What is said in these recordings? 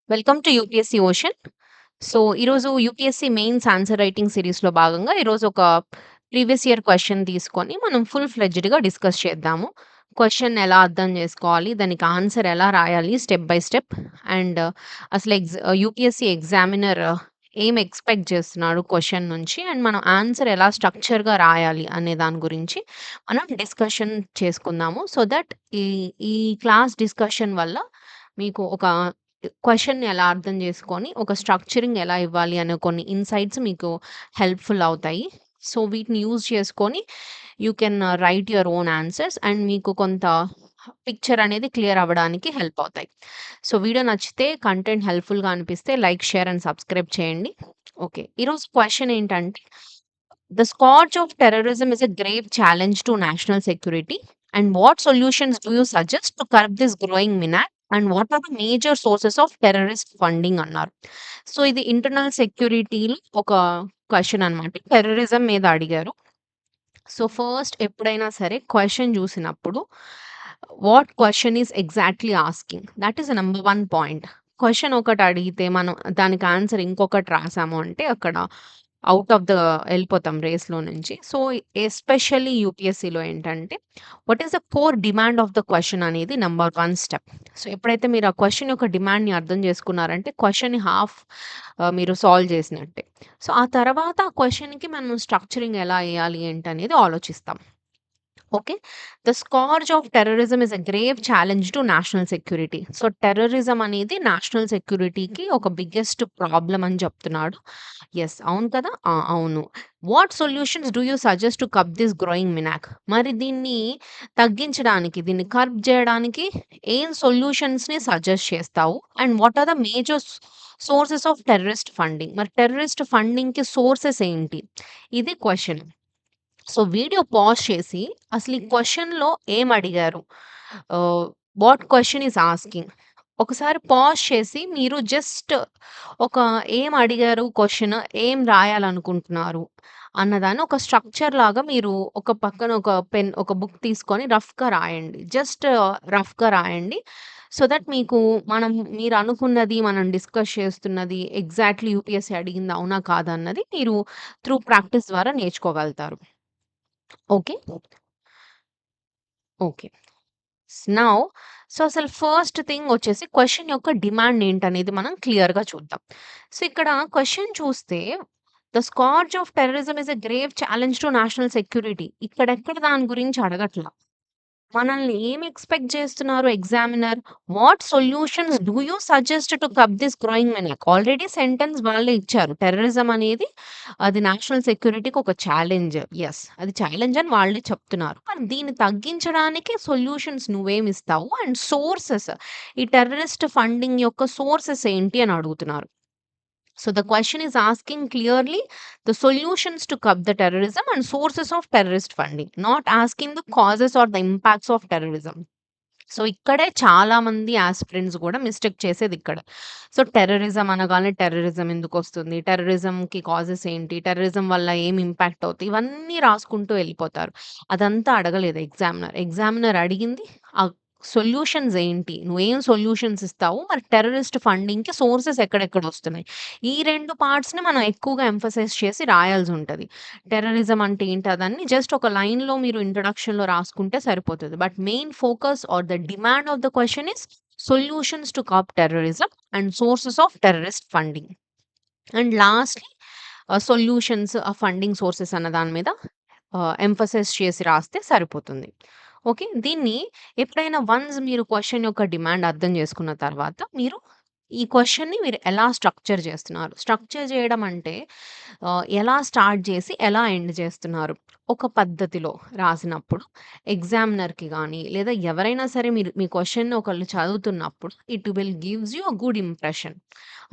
Welcome to UPSC ocean. So, ఈరోజు UPSC mains answer writing సీరీస్‌లో భాగంగా ఈరోజు ఒక ప్రీవియస్ ఇయర్ క్వెషన్ తీసుకొని మనం ఫుల్ ఫ్లెడ్జ్డ్‌గా డిస్కస్ చేద్దాము. క్వెషన్ ఎలా అర్థం చేసుకోవాలి? దానికి ఆన్సర్ ఎలా రాయాలి స్టెప్ బై స్టెప్? అండ్ అసలు యూపీఎస్సీ ఎగ్జామినర్ ఏం ఎక్స్‌పెక్ట్ చేస్తున్నాడు క్వెషన్ నుంచి? అండ్ మనం ఆన్సర్ ఎలా స్ట్రక్చర్‌గా రాయాలి అనే దాని గురించి మనం డిస్కషన్ చేసుకుందాము. సో దట్ ఈ ఈ క్లాస్ డిస్కషన్ వల్ల మీకు ఒక క్వెషన్‌ని ఎలా అర్థం చేసుకొని, ఒక స్ట్రక్చరింగ్ ఎలా ఇవ్వాలి అనే కొన్ని ఇన్‌సైట్స్ మీకు హెల్ప్‌ఫుల్ అవుతాయి. సో, వీటిని యూజ్ చేసుకొని you can right your own answers and మీకు కొంత పిక్చర్ అనేది క్లియర్ అవ్వడానికి హెల్ప్ అవుతాయి. సో, వీడియో నచ్చితే కంటెంట్ హెల్ప్‌ఫుల్‌గా అనిపిస్తే లైక్, షేర్ అండ్ సబ్స్క్రైబ్ చేయండి. ఓకే. ఈరోజు క్వెషన్ ఏంటంటే, "the scourge of terrorism is a grave challenge to national security. And what solutions do you suggest to curb this growing menace? And what are the major sources of terrorist funding" అన్నారు. So, ఇది internal సెక్యూరిటీలో ఒక question అనమాట. Terrorism మీద అడిగారు. So, first ఎప్పుడైనా సరే question జూసినప్పుడు what question is exactly asking? That is number 1 point. Question ఒకటి అడిగితే మనం దానికి ఆన్సర్ ఇంకొకటి రాసాము అంటే అక్కడ ఔట్ ఆఫ్ ద ఎళ్ళిపోతాం రేస్‌లో నుంచి. సో, ఎస్పెషల్లీ యూపీఎస్సీలో ఏంటంటే what is the core demand of the question అనేది నంబర్ 1 స్టెప్. సో, ఎప్పుడైతే మీరు ఆ క్వెషన్ యొక్క డిమాండ్‌ని అర్థం చేసుకున్నారంటే క్వెషన్‌ని హాఫ్ మీరు సాల్వ్ చేసినట్టే. సో, ఆ తర్వాత ఆ క్వెషన్‌కి మనం స్ట్రక్చరింగ్ ఎలా ఎయ్యాలి ఏంటనేది ఆలోచిస్తాం. Okay. The scourge of terrorism is a grave challenge to national security. So, terrorism అనేది నేషనల్ సెక్యూరిటీకి ఒక బిగ్గెస్ట్ ప్రాబ్లమ్ అని చెప్తున్నాడు. యెస్. అవును కదా! ఆ! అవును. What solutions do you suggest to curb this growing menace? మరి దీన్ని తగ్గించడానికి, దీన్ని కర్బ్ జేయడానికి ఏం సొల్యూషన్స్‌ని సజెస్ట్ చేస్తావు? And what are the major sources of terrorist funding? మరి టెర్రరిస్ట్ ఫండింగ్‌కి సోర్సెస్ ఏంటి? ఇది క్వెషన్. సో, వీడియో పాజ్ చేసి అసలు ఈ క్వెషన్‌లో ఏమడిగారు? ఆహ్, వాట్ క్వెషన్ ఈస్ ఆస్కింగ్? ఒకసారి పాజ్ చేసి మీరు జస్ట్ ఒక ఏం అడిగారు క్వెషన్, ఏం రాయాలనుకుంటున్నారు అన్నదాన్ని ఒక స్ట్రక్చర్ లాగా మీరు ఒక పక్కన ఒక పెన్, ఒక బుక్ తీసుకొని రఫ్‌గా రాయండి. జస్ట్ రఫ్‌గా రాయండి. సో దట్ మీకు మీరనుకున్నది, మనం డిస్కస్ చేస్తున్నది ఎగ్జాక్ట్‌లీ యూపీఎస్సీ అడిగింది అవునా? కాదా? అన్నది మీరు త్రూ ప్రాక్టీస్ ద్వారా నేర్చుకోగలుగుతారు. ఓకే. ఓకే. నౌ సో, అసలు ఫస్ట్ థింగ్ వచ్చేసి క్వెషన్ యొక్క డిమాండ్ ఏంటనేది మనం క్లియర్‌గా చూద్దాం. సో, ఇక్కడ క్వెషన్ చూస్తే the scourge of terrorism is a grave challenge to national security. ఇక్కడెక్కడ దాని గురించి అడగట్ల. మనల్ని ఏం ఎక్స్‌పెక్ట్ చేస్తున్నారు examiner? What solutions do you suggest to curb this growing menace? Already sentence వాళ్ళే ఇచ్చారు. టెర్రరిజం అనేది అది నేషనల్ సెక్యూరిటీకి ఒక ఛాలెంజ్. యెస్. అది ఛాలెంజ్ అని వాళ్ళే చెప్తున్నారు. మరి దీన్ని తగ్గించడానికి సొల్యూషన్స్ నువ్వేమిస్తావు? అండ్ సోర్సెస్, ఈ టెర్రరిస్ట్ ఫండింగ్ యొక్క సోర్సెస్ ఏంటి అని అడుగుతున్నారు. So the question is asking clearly the solutions to curb the terrorism and sources of terrorist funding, not asking the causes or the impacts of terrorism. So, ఇక్కడే చాలామంది aspirants గూడా mistake చేసేదిక్కడ. So, terrorism అనగానే terrorism ఎందుకొస్తుంది? టెర్రరిజంకి causes ఏంటి? Terrorism వల్ల ఏం impact అవుతాయి? ఇవన్నీ రాసుకుంటూ వెళ్ళిపోతారు. అదంతా అడగలేదు ఎగ్జామినర్. ఎగ్జామినర్ అడిగింది ఆ సొల్యూషన్స్ ఏంటి? నువ్వేం సొల్యూషన్స్ ఇస్తావు? మరి టెర్రరిస్ట్ ఫండింగ్‌కి సోర్సెస్ ఎక్కడెక్కడొస్తున్నాయి? ఈ 2 పార్ట్స్‌ని మనం ఎక్కువగా ఎంఫసైజ్ చేసి రాయాల్సుంటది. టెర్రరిజం అంటే ఏంటి అదన్నీ జస్ట్ ఒక లైన్‌లో మీరు ఇంట్రొడక్షన్‌లో రాసుకుంటే సరిపోతది. But main focus are the demand of the question is solutions to curb terrorism and sources of terrorist funding. And lastly solutions, funding sources అన్న దాని మీద ఎంఫసైజ్ చేసి రాస్తే సరిపోతుంది. ఓకే. దీన్ని ఎప్పుడైనా వన్స్ మీరు క్వెషన్ యొక్క డిమాండ్ అర్థం చేసుకున్న తర్వాత మీరు ఈ క్వెషన్‌ని మీరు ఎలా స్ట్రక్చర్ చేస్తున్నారు? స్ట్రక్చర్ చేయడం అంటే ఎలా స్టార్ట్ చేసి ఎలా ఎండ్ చేస్తున్నారు? ఒక పద్ధతిలో రాసినప్పుడు ఎగ్జామినర్‌కి గాని, లేదా ఎవరైనా సరే మీరు మీ క్వెషన్‌ని ఒకళ్ళు చదువుతున్నప్పుడు it will gives you a good impression.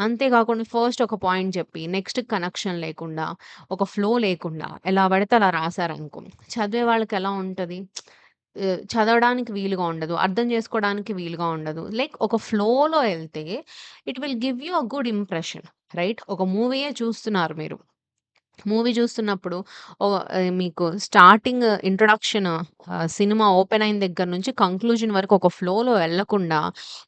అంతే కాకుండా ఫస్ట్ ఒక పాయింట్ చెప్పి నెక్స్ట్ కనెక్షన్ లేకుండా, ఒక ఫ్లో లేకుండా ఎలా పడితే అలా రాసారనుకో, చదివే వాళ్ళకి ఎలా ఉంటది? చదవడానికి వీలుగా ఉండదు. అర్థం చేసుకోవడానికి వీలుగా ఉండదు. లైక్ ఒక ఫ్లోలో ఎళ్తే it will give you a good impression. Right? ఒక మూవీయే చూస్తున్నారు మీరు. మూవీ చూస్తున్నప్పుడు మీకు స్టార్టింగ్ ఇంట్రొడక్షన్ సినిమా ఓపెన్ అయిన దగ్గర నుంచి కంక్లూజన్ వరకు ఒక ఫ్లోలో వెళ్ళకుండా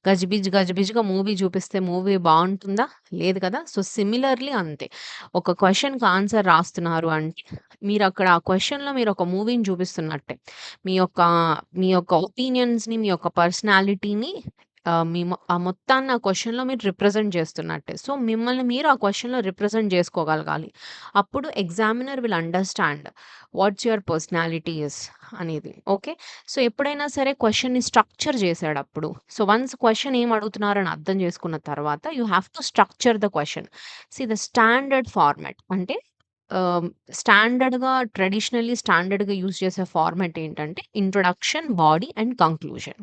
గజిబిజిగా మూవీ చూపిస్తే మూవీ బావుంటుందా? లేదు కదా! సో, సిమిలర్‌లీ అంతే. ఒక క్వెషన్‌కి ఆన్సర్ రాస్తున్నారు అంటే మీరక్కడ ఆ క్వెషన్‌లో మీరొక మూవీని చూపిస్తున్నట్టే. మీ యొక్క మీ యొక్క ఒపీనియన్స్‌ని, మీ యొక్క పర్సనాలిటీని మీ ఆ మొత్తాన్ని ఆ క్వెషన్‌లో మీరు రిప్రజెంట్ చేస్తున్నట్టే. సో, మిమ్మల్ని మీరు ఆ క్వెషన్‌లో రిప్రజెంట్ చేసుకోగలగాలి. అప్పుడు examiner will understand what's your personality is అనేది. ఓకే. సో, ఎప్పుడైనా సరే క్వెషన్‌ని స్ట్రక్చర్ చేసాడప్పుడు. సో, వన్స్ క్వెషన్ ఏం అడుగుతున్నారని అర్థం చేసుకున్న తర్వాత you have to structure the question. See the standard format అంటే ఆహ్, స్టాండర్డ్‌గా యూజ్ చేసే ఫార్మాట్ ఏంటంటే ఇంట్రొడక్షన్, బాడీ అండ్ కంక్లూజన్.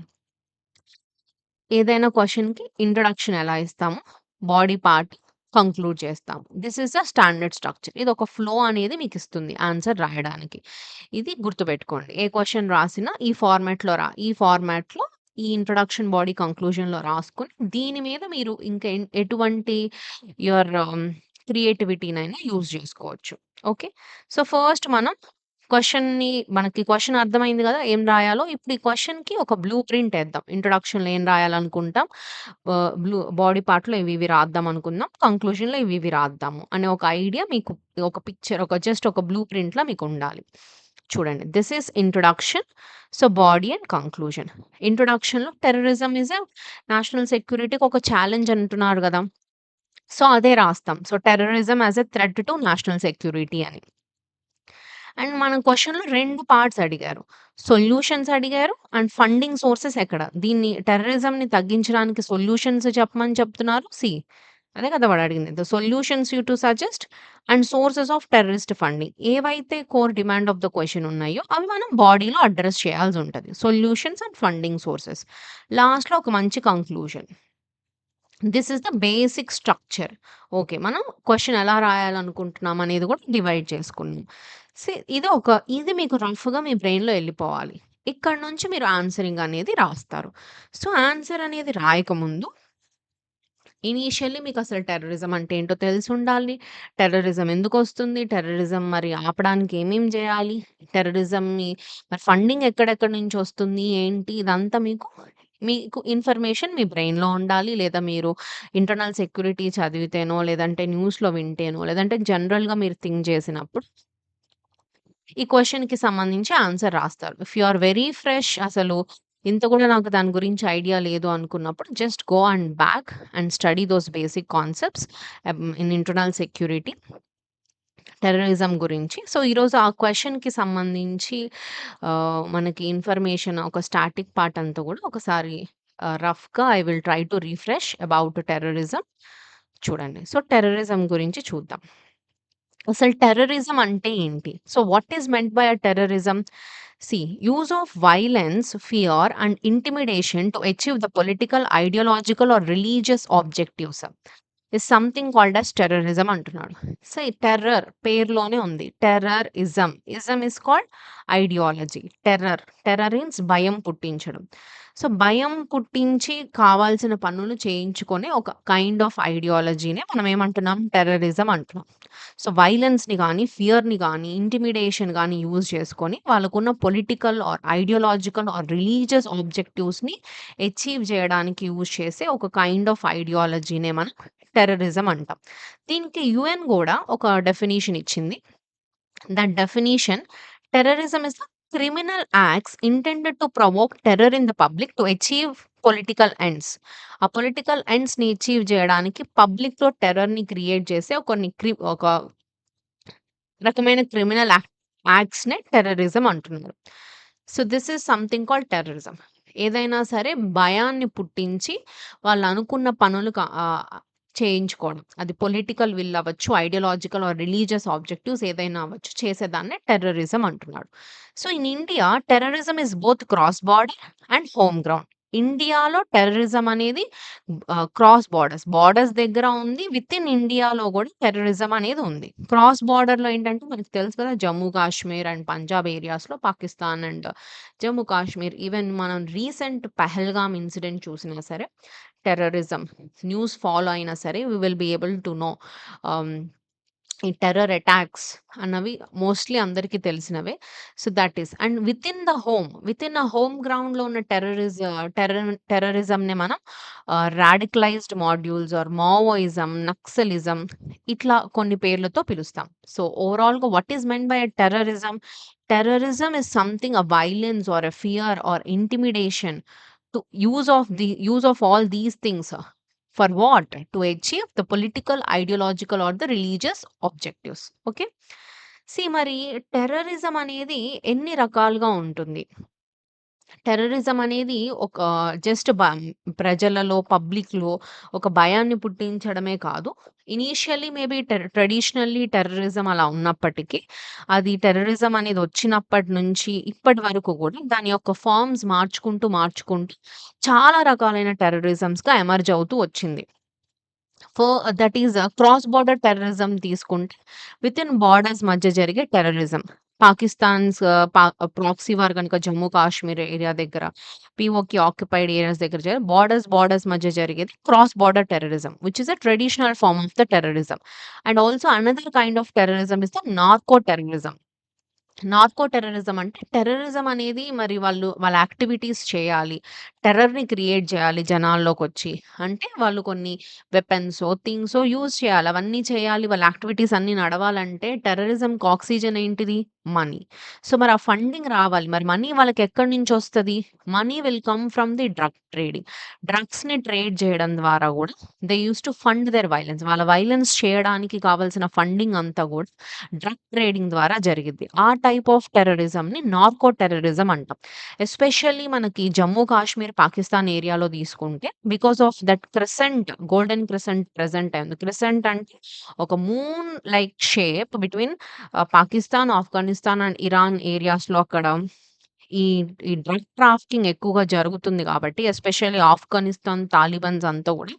ఏదైనా క్వెషన్‌కి ఇంట్రొడక్షన్ ఎలా ఇస్తామో, బాడీ పార్ట్ కంక్లూడ్ చేస్తాము. This is the standard structure. ఇదొక ఫ్లో అనేది మీకిస్తుంది ఆన్సర్ రాయడానికి. ఇది గుర్తుపెట్టుకోండి. ఏ క్వెషన్ రాసినా ఈ ఫార్మాట్‌లో ఈ ఇంట్రొడక్షన్, బాడీ, కంక్లూజన్‌లో రాసుకొని, దీని మీద మీరు ఇంకా ఎటువంటి యువర్ క్రియేటివిటీనైనా యూజ్ జేసుకోవచ్చు. ఓకే. సో, ఫస్ట్ మనం మనకి క్వెషన్ అర్థమైంది గదా! ఏం రాయాలో. ఇప్పుడు ఈ క్వెషన్‌కి ఒక బ్లూ ప్రింట్ ఏద్దాం. ఇంట్రొడక్షన్‌లో ఏం రాయాలనుకుంటాం. బాడీ పార్ట్‌లో ఇవి రాద్దాం అనుకుందాం. కంక్లూజన్‌లో ఇవి రాద్దాము అనే ఒక ఐడియా మీకు ఒక పిక్చర్ జస్ట్ ఒక బ్లూ ప్రింట్‌లా మీకుండాలి. చూడండి. This is introduction. So, body and conclusion. ఇంట్రొడక్షన్‌లో టెర్రరిజం ఈస్ ఎ నేషనల్ సెక్యూరిటీకి ఒక ఛాలెంజ్ అంటున్నారు గదా! సో, అదే రాస్తాం. So, terrorism as a threat to national security అని. అండ్ మన క్వెషన్‌లో 2 పార్ట్స్ అడిగారు. సొల్యూషన్స్ అడిగారు అండ్ ఫండింగ్ సోర్సెస్ ఎక్కడ? దీన్ని టెర్రరిజంని తగ్గించడానికి సొల్యూషన్స్ చెప్పమని చెప్తున్నారు. అదే కదా వాడడిగింది. The solutions you to suggest and sources of terrorist funding. ఏవైతే core demand of the question ఉన్నాయో అవి మనం బాడీలో అడ్రెస్ చేయాల్సుంటది. Solutions and funding sources. లాస్ట్‌లో ఒక మంచి conclusion. This is the basic structure. Okay. మనం క్వెషన్ ఎలా రాయాలనుకుంటున్నాం అనేది కూడా డివైడ్ చేసుకున్నాం. ఇది మీకు రఫ్‌గా మీ బ్రెయిన్‌లో ఎళ్ళిపోవాలి. ఇక్కడి నుంచి మీరు ఆన్సరింగ్ అనేది రాస్తారు. సో, ఆన్సర్ అనేది రాయకముందు ఇనీషియల్లీ మీకసలు టెర్రరిజం అంటే ఏంటో తెలిసుండాలి. టెర్రరిజం ఎందుకొస్తుంది? టెర్రరిజం మరి ఆపడానికి ఏమేం జేయాలి? టెర్రరిజంని మరి ఫండింగ్ ఎక్కడెక్కడి నుంచొస్తుంది? ఏంటి? ఇదంతా మీకు ఇన్ఫర్మేషన్ మీ బ్రెయిన్‌లో ఉండాలి. లేదా మీరు ఇంటర్నల్ సెక్యూరిటీ చదివితేనో, లేదంటే న్యూస్‌లో వింటేనో, లేదంటే జనరల్‌గా మీరు థింక్ జేసినప్పుడు ఈ క్వెషన్‌కి సంబంధించి ఆన్సర్ రాస్తారు. If you are very fresh అసలు ఇంత కూడా నాకు దాని గురించి ఐడియా లేదు అనుకున్నప్పుడు just go and back and study those basic concepts in internal security, terrorism గురించి. సో, ఈరోజు ఆ క్వెషన్‌కి సంబంధించి మనకి ఇన్ఫర్మేషన్ ఒక స్టాటిక్ పార్ట్ అంతా కూడా ఒకసారి రఫ్‌గా I will try to refresh about terrorism. చూడండి. సో, టెర్రరిజం గురించి చూద్దాం. అసలు టెర్రరిజం అంటే ఏంటి? So, what is meant by a terrorism? use of violence, fear, and intimidation to achieve the political, ideological, or religious objectives is something called as terrorism అంటున్నాడు. So, ఈ terror పేరులోనే ఉంది. Terrorism. Ism is called ideology. Terror means భయం పుట్టించడం. So, భయం పుట్టించి కావాల్సిన పనులు చేయించుకునే ఒక కైండ్ ఆఫ్ ఐడియాలజీనే మనం ఏమంటున్నాం? టెర్రరిజం అంటున్నాం. సో, వైలెన్స్‌ని గానీ, ఫియర్‌ని గానీ, ఇంటిమిడేషన్ గానీ యూజ్ చేసుకొని వాళ్ళకున్న political or ideological or religious ఆబ్జెక్టివ్స్‌ని అచీవ్ జేయడానికి యూజ్ చేసే ఒక కైండ్ ఆఫ్ ఐడియాలజీనే మనం టెర్రరిజం అంటాం. దీనికి యూఎన్ గూడా ఒక డెఫినిషన్ ఇచ్చింది. That definition terrorism is the criminal acts intended to provoke terror in the public to achieve political ends. ఆ పొలిటికల్ ఎండ్స్‌ని అచీవ్ జేయడానికి పబ్లిక్‌లో టెర్రర్‌ని క్రియేట్ చేసే ఒక రకమైన క్రిమినల్ యాక్ట్స్‌నే టెర్రరిజం అంటున్నారు. So, this is something called terrorism. ఏదైనా సరే భయాన్ని పుట్టించి వాళ్ళనుకున్న పనులు చేయించుకోవడం. అది పొలిటికల్ విల్ అవ్వచ్చు, ఐడియాలాజికల్ ఆర్ రిలీజియస్ ఆబ్జెక్టివ్స్ ఏదైనా అవ్వచ్చు. చేసేదాన్నే టెర్రరిజం అంటున్నాడు. So, in India terrorism is both cross border and home ground. ఇండియాలో టెర్రరిజం అనేది క్రాస్ బోర్డర్స్ దగ్గర ఉంది. వితిన్ ఇండియాలో గూడా టెర్రరిజం అనేది ఉంది. క్రాస్ బోర్డర్‌లో ఏంటంటే మనకు తెలుసు కదా! జమ్మూ కాశ్మీర్ అండ్ పంజాబ్ ఏరియాస్‌లో పాకిస్తాన్ అండ్ జమ్మూ కాశ్మీర్ ఈవెన్ మనం రీసెంట్ పహల్గామ్ ఇన్సిడెంట్ చూసినా సరే టెర్రరిజం న్యూస్ ఫాలో అయినా సరే we will be able to know. Ah, ఈ టెర్రర్ అటాక్స్ అన్నవి మోస్ట్‌లీ అందరికీ తెలిసినవే. So, that is and within a home గ్రౌండ్‌లో ఉన్న టెర్రరిజంని మనం radicalized modules or Maoism, naxalism ఇట్లా కొన్ని పేర్లతో పిలుస్తాం. సో, ఓవరాల్‌గా what is meant by terrorism? Terrorism is something a violence or a fear or intimidation to use of all these things for what? To achieve the political, ideological or the religious objectives. Okay. మరి terrorism అనేది ఎన్ని రకాలుగా ఉంటుంది? Terrorism అనేది ఒక just ప్రజలలో, పబ్లిక్‌లో ఒక భయాన్ని పుట్టించడమే కాదు. ఇనీషియల్లీ మేబీ ట్రెడిషనల్లీ టెర్రరిజం అలా ఉన్నప్పటికీ, అది టెర్రరిజం అనేది వచ్చినప్పటి నుంచి ఇప్పటి వరకు కూడా దాని యొక్క ఫార్మ్స్ మార్చుకుంటూ చాలా రకాలైన టెర్రరిజమ్స్‌గా ఎమర్జ్ అవుతూ వచ్చింది. That is cross border terrorism తీసుకుంటే వితిన్ బోర్డర్స్ మధ్య జరిగే టెర్రరిజం. పాకిస్తాన్స్ ప్రాక్సీ వార్ గనుక జమ్మూ కాశ్మీర్ ఏరియా దగ్గర, పీఓకే ఆక్యుపైడ్ ఏరియాస్ దగ్గర బోర్డర్స్ మధ్య జరిగేది cross border terrorism which is a traditional form of the terrorism. And also another kind of terrorism is the narco terrorism. Narco terrorism అంటే terrorism అనేది మరి వాళ్ళ activities చేయాలి. టెర్రర్‌ని క్రియేట్ చేయాలి జనాల్లోకొచ్చి. అంటే వాళ్ళు కొన్ని వెపన్సో, థింగ్సో యూజ్ చేయాలి. అవన్నీ చేయాలి. వాళ్ళ యాక్టివిటీస్ అన్నీ నడవాలంటే టెర్రరిజంకి ఆక్సిజన్ ఏంటిది? మనీ. సో, మరి ఆ ఫండింగ్ రావాలి. మరి మనీ వాళ్ళకెక్కడి నుంచొస్తది? Money will come from the drug trading. డ్రగ్స్‌ని ట్రేడ్ చేయడం ద్వారా గూడా they used to fund their violence. వాళ్ళ వైలెన్స్ చేయడానికి కావాల్సిన ఫండింగ్ అంతా గూడా డ్రగ్ ట్రేడింగ్ ద్వారా జరిగిద్ది. ఆ టైప్ ఆఫ్ టెర్రరిజంని నార్కో టెర్రరిజం అంటాం. ఎస్పెషల్లీ మనకి జమ్మూ కాశ్మీర్, పాకిస్తాన్ ఏరియాలో తీసుకుంటే because of that golden crescent present అయింది. క్రెసెంట్ అంటే ఒక moon like shape between Pakistan, Afghanistan and Iran ఏరియాస్‌లో అక్కడ ఈ ఈ డ్రగ్ ట్రాఫికింగ్ ఎక్కువగా జరుగుతుంది కాబట్టి ఎస్పెషల్లీ ఆఫ్ఘనిస్తాన్ తాలిబాన్స్ అంతా కూడా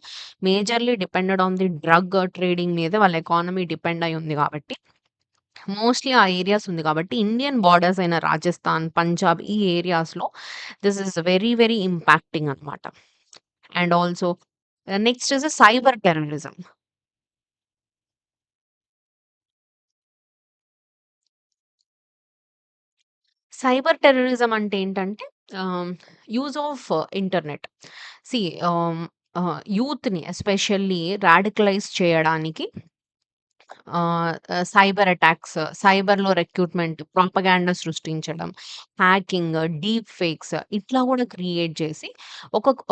majorly depended on the drug trading మీద వాళ్ళ ఎకానమీ డిపెండ్ అయ్యి ఉంది కాబట్టి మోస్ట్‌లీ ఆ ఏరియాస్ ఉంది కాబట్టి ఇండియన్ బోర్డర్స్ అయిన రాజస్థాన్, పంజాబ్ ఈ ఏరియాస్‌లో this is very very impacting అన్నమాట. And also next is cyber terrorism. Cyber terrorism అంటే ఏంటంటే ah, use of internet. See యూత్‌ని ఎస్పెషల్లీ రాడికలైజ్ చేయడానికి సైబర్ అటాక్స్, సైబర్‌లో రిక్రూట్‌మెంట్, ప్రొపగాండా సృష్టించడం, హ్యాకింగ్, డీప్ ఫేక్స్ ఇట్లా గూడా క్రియేట్ చేసి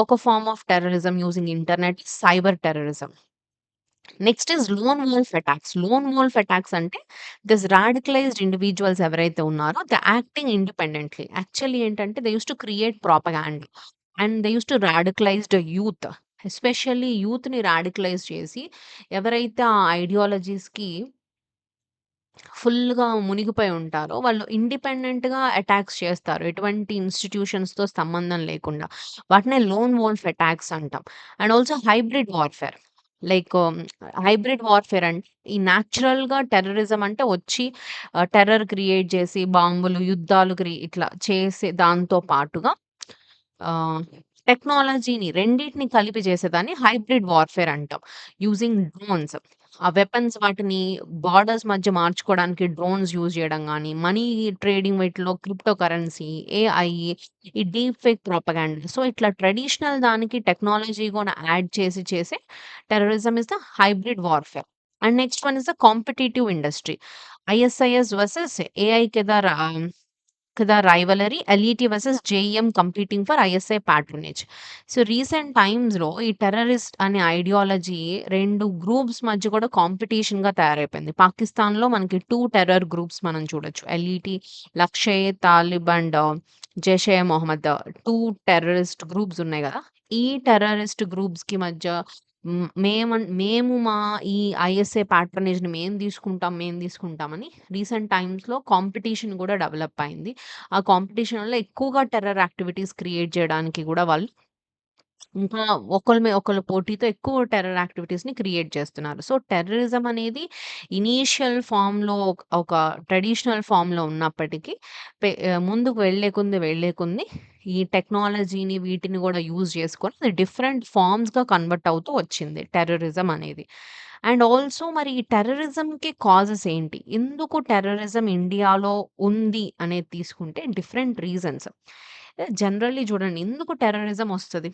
ఒక form of terrorism using internet cyber terrorism. Next is lone wolf attacks. Lone wolf attacks అంటే రాడికలైజ్డ్ ఇండివిడ్యువల్స్ ఎవరైతే ఉన్నారో యాక్టింగ్ ఇండిపెండెంట్‌లీ. యాక్చువల్లీ ఏంటంటే they used to create propaganda and they used to radicalized youth. Especially యూత్‌ని radicalize చేసి ఎవరైతే ఆ ఐడియాలజీస్‌కి ఫుల్‌గా మునిగిపోయి ఉంటారో, వాళ్ళు ఇండిపెండెంట్‌గా అటాక్స్ చేస్తారు. ఎటువంటి ఇన్‌స్టిట్యూషన్స్‌తో సంబంధం లేకుండా. వాటినే లోన్ వోల్ఫ్ అటాక్స్ అంటాం. And also hybrid warfare. Like hybrid warfare అంటే ఈ నేచురల్‌గా టెర్రరిజం అంటే వచ్చి టెర్రర్ క్రియేట్ చేసి బాంబులు, యుద్ధాలు ఇట్లా చేసే దాంతో పాటుగా ఆహ్, టెక్నాలజీని రెండిటిని కలిపి చేసేదాన్ని హైబ్రిడ్ వార్‌ఫేర్ అంటాం. Using drones. ఆ వెపన్స్ వాటిని బోర్డర్స్ మధ్య మార్చుకోవడానికి డ్రోన్స్ యూజ్ చేయడం గానీ, మనీ ట్రేడింగ్ వీటిలో క్రిప్టో కరెన్సీ, ఏఐ, ఈ డీప్ ఫేక్ ప్రొపగాండా. సో, ఇట్లా ట్రెడిషనల్ దానికి టెక్నాలజీ గూడా యాడ్ చేసి terrorism is the hybrid warfare. And next one is the competitive industry. ISIS versus AI కదా rivalry LET versus JEM competing for ISI patronage. So, recent టైమ్స్‌లో ఈ terrorist అనే ideology 2 groups మధ్య కూడా కాంపిటీషన్‌గా తయారైపోయింది. పాకిస్తాన్‌లో మనకి 2 టెర్రర్ గ్రూప్స్ మనం చూడొచ్చు. LET, Lashkar e Talib and Jaish e Mohammed 2 terrorist groups ఉన్నాయి గదా! ఈ టెర్రరిస్ట్ గ్రూప్స్‌కి మధ్య మేము మా ఈ ఐఎస్ఐ పాట్రోనేజ్‌ని మేము తీసుకుంటామని రీసెంట్ టైమ్స్‌లో కాంపిటీషన్ గూడా డెవలప్ అయింది. ఆ కాంపిటీషన్‌లో ఎక్కువగా టెర్రర్ యాక్టివిటీస్ క్రియేట్ చేయడానికి గూడా వాళ్ళు ఇంకా ఒకళ్ళ పోటీతో ఎక్కువ టెర్రర్ యాక్టివిటీస్‌ని క్రియేట్ చేస్తున్నారు. సో, టెర్రరిజం అనేది ఇనీషియల్ ఫార్మ్‌లో ఒక ట్రెడిషనల్ ఫార్మ్‌లో ఉన్నప్పటికీ ముందుకు వెళ్ళే కొంది ఈ టెక్నాలజీని వీటిని గూడా యూజ్ చేసుకొని అది డిఫరెంట్ ఫార్మ్స్‌గా కన్వర్ట్ అవుతూ వచ్చింది టెర్రరిజం అనేది. అండ్ ఆల్సో మరి ఈ టెర్రరిజంకి కాజెస్ ఏంటి? ఎందుకు టెర్రరిజం ఇండియాలో ఉంది అనేది తీసుకుంటే డిఫరెంట్ రీజన్స్. జనరల్లీ చూడండి ఎందుకు టెర్రరిజం ఒస్తది?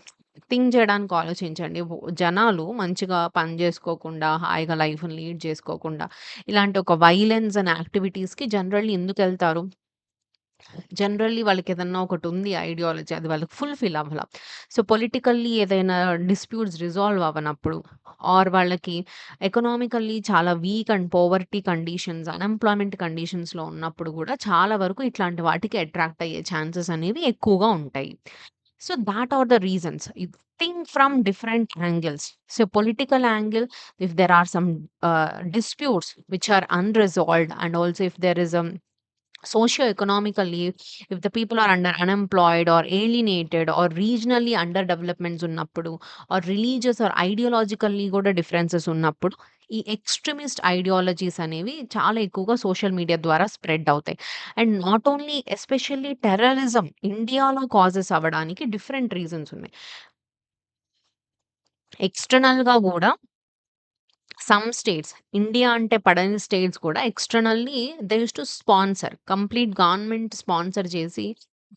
థింక్ జేయడానికి ఆలోచించండి. జనాలు మంచిగా పని జేసుకోకుండా, హాయిగా లైఫ్‌ని లీడ్ చేసుకోకుండా, ఇలాంటి ఒక వైలెన్స్ అండ్ యాక్టివిటీస్‌కి జనరల్లీ ఎందుకెళ్తారు? జనరల్లీ వాళ్ళకేదన్నా ఒకటుంది ఐడియాలజీ. అది వాళ్ళకి ఫుల్‌ఫిల్ అవ్వల. సో, పొలిటికల్లీ ఏదైనా డిస్ప్యూట్స్ రిజాల్వ్ అవ్వనప్పుడు ఆర్ వాళ్ళకి ఎకనామికల్లీ చాలా week and poverty conditions, unemployment కండిషన్స్‌లో ఉన్నప్పుడు గూడా చాలా వరకు ఇట్లాంటి వాటికి అట్రాక్ట్ అయ్యే ఛాన్సెస్ అనేవి ఎక్కువగా ఉంటాయి. So, thought or the reasons. Think from different angles. So, political angle, if there are some disputes which are unresolved, and also if there is a socio-economically, if the people are unemployed or alienated or regionally underdevelopments ఉన్నప్పుడు or religious or ideologically కూడా differences ఉన్నప్పుడు ఈ extremist ideologies అనేవి చాలా ఎక్కువగా social media ద్వారా spread అవుతాయి. And not only especially terrorism ఇండియాలో కాజెస్ అవ్వడానికి డిఫరెంట్ రీజన్స్ ఉన్నాయి. ఎక్స్‌టర్నల్‌గా గూడా సమ్ స్టేట్స్, ఇండియా అంటే పడని స్టేట్స్ కూడా externally they used to sponsor. Complete government sponsor చేసి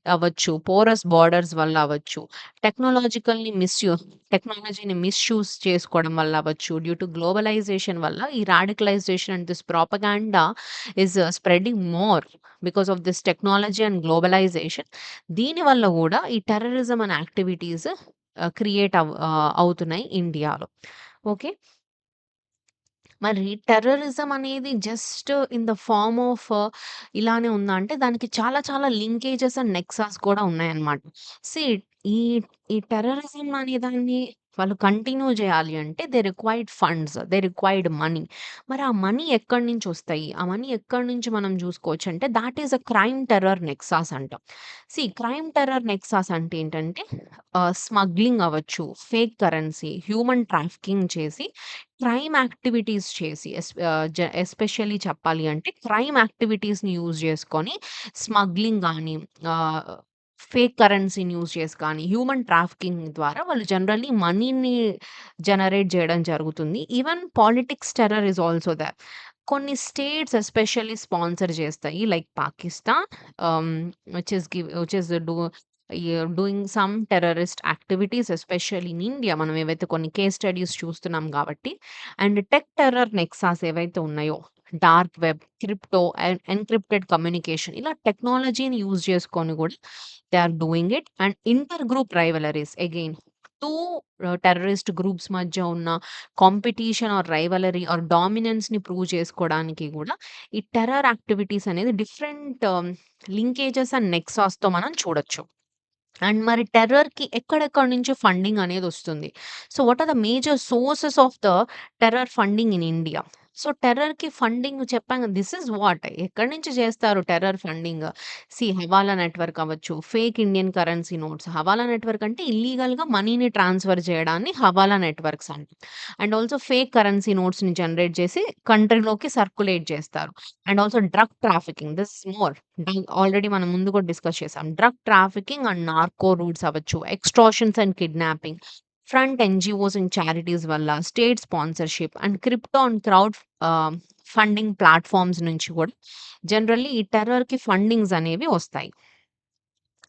అవ్వచ్చు, పోరస్ బోర్డర్స్ వల్ల అవ్వచ్చు, టెక్నాలజికల్‌ని టెక్నాలజీని మిస్‌యూజ్ చేసుకోవడం వల్ల అవ్వచ్చు, డ్యూ టు గ్లోబలైజేషన్ వల్ల ఈ radicalization and this propaganda is spreading more because of this technology and globalization. దీనివల్ల గూడా ఈ టెర్రరిజం అనే యాక్టివిటీస్ అవుతున్నాయి ఇండియాలో. ఓకే. మరి టెర్రరిజం అనేది just in the form of ఇలానే ఉందా అంటే దానికి చాలా చాలా లింకేజెస్ అండ్ నెక్సాస్ కూడా ఉన్నాయన్నమాట. సీ ఈ ఈ టెర్రరిజం అనే దాన్ని వాళ్ళు కంటిన్యూ చేయాలి అంటే they required funds, they required money. మరి ఆ మనీ ఎక్కడి నుంచి వస్తాయి? ఆ మనీ ఎక్కడి నుంచి మనం చూసుకోవచ్చు అంటే thought is a crime terror Nexus అంటాం. క్రైమ్ టెర్రర్ నెక్సాస్ అంటే ఏంటంటే స్మగ్లింగ్ అవ్వచ్చు, ఫేక్ కరెన్సీ, హ్యూమన్ ట్రాఫికింగ్ చేసి క్రైమ్ యాక్టివిటీస్ చేసి ఎస్పెషల్లీ చెప్పాలి అంటే క్రైమ్ యాక్టివిటీస్‌ని యూజ్ చేసుకొని స్మగ్లింగ్ గాని, ఆహ్, ఫేక్ కరెన్సీని యూజ్ చేసి కానీ, హ్యూమన్ ట్రాఫికింగ్ ద్వారా వాళ్ళు జనరల్లీ మనీని జనరేట్ చేయడం జరుగుతుంది. Even politics terror is also there. కొన్ని స్టేట్స్ ఎస్పెషల్లీ స్పాన్సర్ చేస్తాయి. Like Pakistan, ah, which is doing some terrorist activities especially in India. మనం ఏవైతే కొన్ని కేస్ స్టడీస్ చూస్తున్నాం కాబట్టి. అండ్ టెక్ టెర్రర్ నెక్సాస్ ఏవైతే ఉన్నాయో, dark web, crypto, encrypted communication ఇలా టెక్నాలజీని యూజ్ చేసుకొని కూడా they are doing it. And inter group rivalries again 2 terrorist groups మధ్య ఉన్న కాంపిటీషన్ ఆర్ రైవలరీ ఆర్ డామినెన్స్‌ని ప్రూవ్ చేసుకోవడానికి గూడా ఈ టెర్రర్ యాక్టివిటీస్ అనేది డిఫరెంట్ లింకేజెస్ అండ్ నెక్సాస్‌తో మనం చూడొచ్చు. అండ్ మరి టెర్రర్‌కి ఎక్కడెక్కడి నుంచి ఫండింగ్ అనేదొస్తుంది. So, what are the major sources of the terror funding in India? So, టెర్రర్‌కి ఫండింగ్ చెప్పాను. దిస్ ఈస్ వాట్ ఎక్కడి నుంచి చేస్తారు టెర్రర్ ఫండింగ్? హవాలా నెట్వర్క్ అవ్వచ్చు, fake Indian currency notes. Hawala network అంటే ఇల్లీగల్‌గా మనీని ట్రాన్స్‌ఫర్ చేయడాన్ని హవాలా నెట్వర్క్స్ అంటాం. అండ్ ఆల్సో ఫేక్ కరెన్సీ నోట్స్‌ని జనరేట్ చేసి కంట్రీలోకి సర్క్యులేట్ చేస్తారు. And also drug trafficking. This is more. Already మనం ముందు కూడా డిస్కస్ చేసాం. Drug trafficking and narco routes అవ్వచ్చు, extortions and kidnapping, front NGOs and charities వల్ల, state sponsorship and crypto and crowd ah, funding platforms నుంచి కూడా generally ఈ టెర్రర్‌కి ఫండింగ్స్ అనేవి వస్తాయి.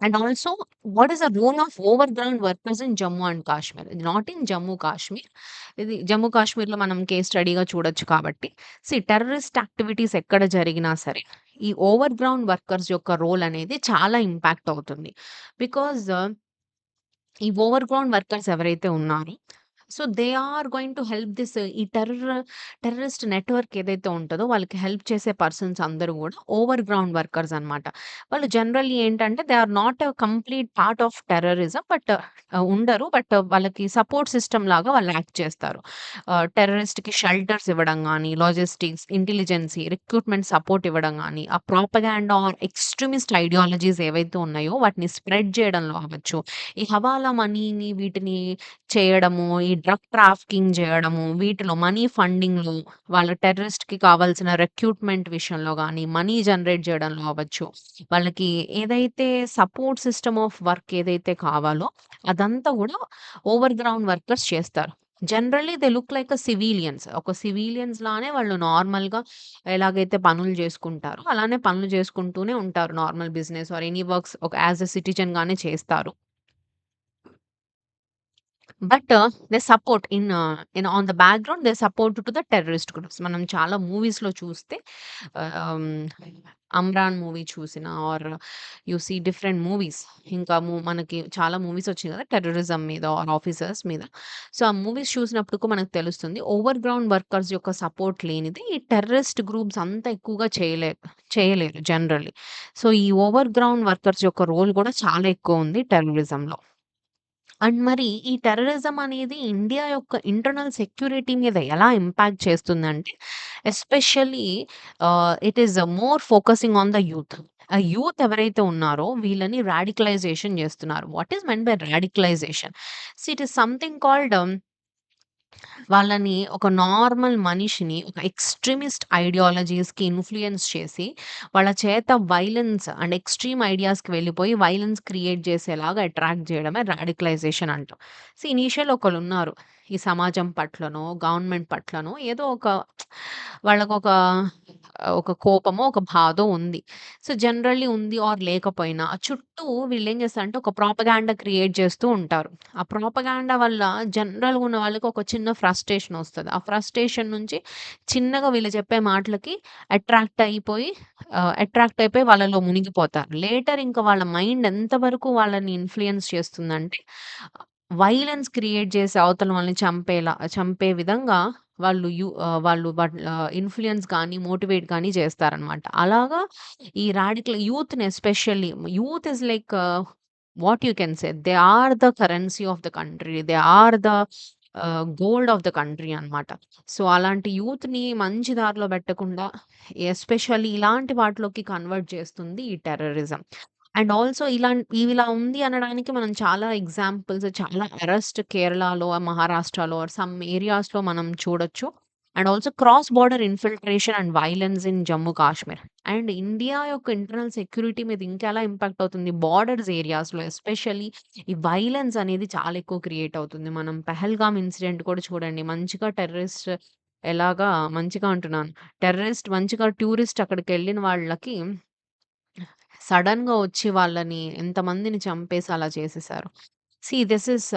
And also what is the role of overground workers in Jammu and Kashmir? Not in Jammu Kashmir. ఇది జమ్మూ కాశ్మీర్‌లో మనం కేస్ స్టడీగా చూడొచ్చు కాబట్టి. టెర్రరిస్ట్ యాక్టివిటీస్ ఎక్కడ జరిగినా సరే, ఈ ఓవర్‌గ్రౌండ్ వర్కర్స్ యొక్క రోల్ అనేది చాలా ఇంపాక్ట్ అవుతుంది. బికాజ్ ఈ ఓవర్‌గ్రౌండ్ వర్కర్స్ ఎవరైతే ఉన్నారో, they are going to help ఈ టెర్రరిస్ట్ నెట్వర్క్ ఏదైతే ఉంటదో, వాళ్ళకి హెల్ప్ చేసే పర్సన్స్ అందరూ గూడా ఓవర్ గ్రౌండ్ వర్కర్స్ అన్నమాట. వాళ్ళు జనరల్లీ ఏంటంటే, they are not a complete part of terrorism. ఉండరు. వాళ్ళకి సపోర్ట్ సిస్టమ్ లాగా వాళ్ళు యాక్ట్ చేస్తారు. టెర్రరిస్ట్‌కి షెల్టర్స్ ఇవ్వడం గానీ, లాజిస్టిక్స్, ఇంటెలిజెన్సీ, రిక్రూట్‌మెంట్ సపోర్ట్ ఇవ్వడం గానీ, ఆ ప్రొపగాండా ఆర్ ఎక్స్‌ట్రీమిస్ట్ ఐడియాలజీస్ ఏవైతే ఉన్నాయో, వాటిని స్ప్రెడ్ చేయడంలో అవ్వచ్చు. ఈ హవాలా మనీని వీటిని చేయడము, ఈ డ్రగ్ ట్రాఫికింగ్ జేయడము, వీటిలో మనీ ఫండింగ్‌లో వాళ్ళ టెర్రరిస్ట్‌కి కావాల్సిన రిక్రూట్‌మెంట్ విషయంలో గానీ, మనీ జనరేట్ జేయడంలో అవ్వచ్చు. వాళ్ళకి ఏదైతే సపోర్ట్ సిస్టమ్ ఆఫ్ వర్క్ ఏదైతే కావాలో అదంతా గూడా ఓవర్ గ్రౌండ్ వర్కర్స్ చేస్తారు. Generally they look like civilians. ఒక సివిలియన్స్ లానే వాళ్ళు నార్మల్‌గా ఎలాగైతే పనులు జేసుకుంటారో, అలానే పనులు జేసుకుంటూనే ఉంటారు. Normal business or any works ఒక యాస్ ఎ సిటిజన్‌గానే చేస్తారు. But they support on the background they support to the terrorist groups. మనం చాలా మూవీస్‌లో చూస్తే ఆహ్, 'అమ్రాన్' మూవీ చూసినా or you see different movies. ఇంకా మనకి చాలా మూవీస్ వచ్చినాయి కదా! టెర్రరిజం మీద ఆర్ ఆఫీసర్స్ మీద. సో, ఆ మూవీస్ చూసినప్పుడుకు మనకు తెలుస్తుంది. ఓవర్ గ్రౌండ్ వర్కర్స్ యొక్క సపోర్ట్ లేనిదే ఈ టెర్రరిస్ట్ గ్రూప్స్ అంత ఎక్కువగా చేయలేరు జనరల్లీ. సో, ఈ ఓవర్ గ్రౌండ్ వర్కర్స్ యొక్క రోల్ కూడా చాలా ఎక్కువుంది టెర్రరిజంలో. అండ్ మరి ఈ టెర్రరిజం అనేది ఇండియా యొక్క ఇంటర్నల్ సెక్యూరిటీ మీద ఎలా ఇంపాక్ట్ చేస్తుందంటే, especially it is more focusing on the youth. ఆ యూత్ ఎవరైతే ఉన్నారో వీళ్ళని రాడికలైజేషన్ చేస్తున్నారు. What is meant by radicalization? See it is something called వాళ్ళని ఒక నార్మల్ మనిషిని ఒక ఎక్స్‌ట్రీమిస్ట్ ఐడియాలజీస్‌కి ఇన్‌ఫ్లూయెన్స్ చేసి, వాళ్ళ చేత వైలెన్స్ అండ్ ఎక్స్‌ట్రీమ్ ఐడియాస్‌కి వెళ్ళిపోయి వైలెన్స్ క్రియేట్ చేసేలాగా అట్రాక్ట్ చేయడమే రాడికలైజేషన్ అంటాం. ఇనీషియల్ ఒకళ్ళున్నారు. ఈ సమాజం పట్లనో, గవర్నమెంట్ పట్లనో ఏదో ఒక వాళ్ళకొక ఒక కోపమో, ఒక బాధో ఉంది. సో, జనరల్లీ ఉంది ఆర్ లేకపోయినా చుట్టూ వీళ్ళేం చేస్తారంటే ఒక ప్రొపగాండా క్రియేట్ చేస్తూ ఉంటారు. ఆ ప్రొపగాండా వల్ల జనరల్‌గా ఉన్న వాళ్ళకి ఒక చిన్న ఫ్రస్ట్రేషన్ ఒస్తది. ఆ ఫ్రస్ట్రేషన్ నుంచి చిన్నగా వీళ్ళు చెప్పే మాటలకి అట్రాక్ట్ అయిపోయి వాళ్ళలో మునిగిపోతారు. లేటర్ ఇంకా వాళ్ళ మైండ్ ఎంత వరకు వాళ్ళని ఇన్‌ఫ్లూయెన్స్ చేస్తుందంటే వైలెన్స్ క్రియేట్ చేసి అవతల వాళ్ళని చంపే విధంగా వాళ్ళ ఇన్‌ఫ్లూయెన్స్ గాని, మోటివేట్ గాని చేస్తారనమాట. అలాగా ఈ రాడికల్ యూత్‌ని especially youth is like what you can say they are the currency of the country. They are the gold of the country అన్నమాట. సో, అలాంటి యూత్‌ని మంచి దారిలో పెట్టకుండా ఎస్పెషల్లీ ఇలాంటి వాటిలోకి కన్వర్ట్ చేస్తుంది ఈ టెర్రరిజం. అండ్ ఆల్సో ఇలా ఉంది అనడానికి మనం చాలా ఎగ్జాంపుల్స్ చాలా అరెస్ట్ కేరళలో, మహారాష్ట్రలో ఆర్ సమ్ ఏరియాస్‌లో మనం చూడొచ్చు. And also cross border infiltration and violence in Jammu Kashmir. And India యొక్క ఇంటర్నల్ సెక్యూరిటీ మీద ఇంకెలా ఇంపాక్ట్ అవుతుంది బార్డర్స్ ఏరియాస్‌లో ఎస్పెషల్లీ ఈ వయలెన్స్ అనేది చాలా ఎక్కువ క్రియేట్ అవుతుంది. మనం పెహల్గామ్ ఇన్సిడెంట్ కూడా చూడండి. ఎలాగా మంచిగా అంటున్నాను. టెర్రరిస్ట్ మంచిగా టూరిస్ట్ అక్కడికెళ్ళిన వాళ్ళకి సడెన్‌గా వచ్చి వాళ్ళని ఎంతమందిని చంపేసి అలా చేసేసారు. See this is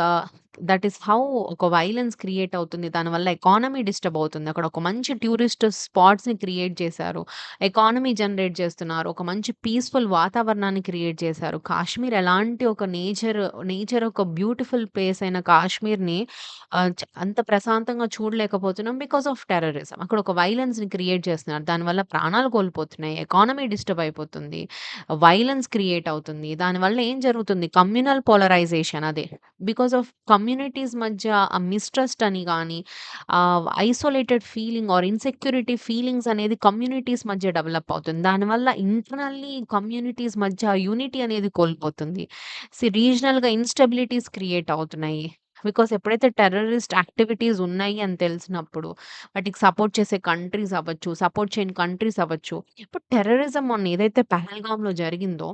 that is how ఒక వయలెన్స్ క్రియేట్ అవుతుంది. దానివల్ల ఎకానమీ డిస్టర్బ్ అవుతుంది. అక్కడ ఒక మంచి టూరిస్ట్ స్పాట్స్‌ని క్రియేట్ చేశారు. ఎకానమీ జనరేట్ చేస్తున్నారు. ఒక మంచి పీస్‌ఫుల్ వాతావరణాన్ని క్రియేట్ చేశారు. కాశ్మీర్ ఎలాంటి ఒక నేచర్ ఒక బ్యూటిఫుల్ ప్లేస్ అయిన కాశ్మీర్‌ని అంత ప్రశాంతంగా చూడలేకపోతున్నాం బికాస్ ఆఫ్ టెర్రరిజం. అక్కడ ఒక వయలెన్స్‌ని క్రియేట్ చేస్తున్నారు. దానివల్ల ప్రాణాలు కోల్పోతున్నాయి. ఎకానమీ డిస్టర్బ్ అయిపోతుంది. వయలెన్స్ క్రియేట్ అవుతుంది. దానివల్ల ఏం జరుగుతుంది? కమ్యూనల్ పోలరైజేషన్ అదే. బికాస్ ఆఫ్ కమ్యూనిటీస్ మధ్య ఆ మిస్‌ట్రస్ట్ అని గాని, isolated feeling or insecurity feelings అనేది కమ్యూనిటీస్ మధ్య డెవలప్ అవుతుంది. దానివల్ల ఇంటర్నల్లీ కమ్యూనిటీస్ మధ్య యూనిటీ అనేది కోల్పోతుంది. రీజనల్‌గా ఇన్‌స్టెబిలిటీస్ క్రియేట్ అవుతున్నాయి. బికాస్ ఎప్పుడైతే టెర్రరిస్ట్ యాక్టివిటీస్ ఉన్నాయి అని తెలిసినప్పుడు, వాటికి సపోర్ట్ చేసే కంట్రీస్ అవ్వచ్చు, సపోర్ట్ చేయని కంట్రీస్ అవ్వచ్చు. ఇప్పుడు టెర్రరిజం మొన్న ఏదైతే పహల్గామ్‌లో జరిగిందో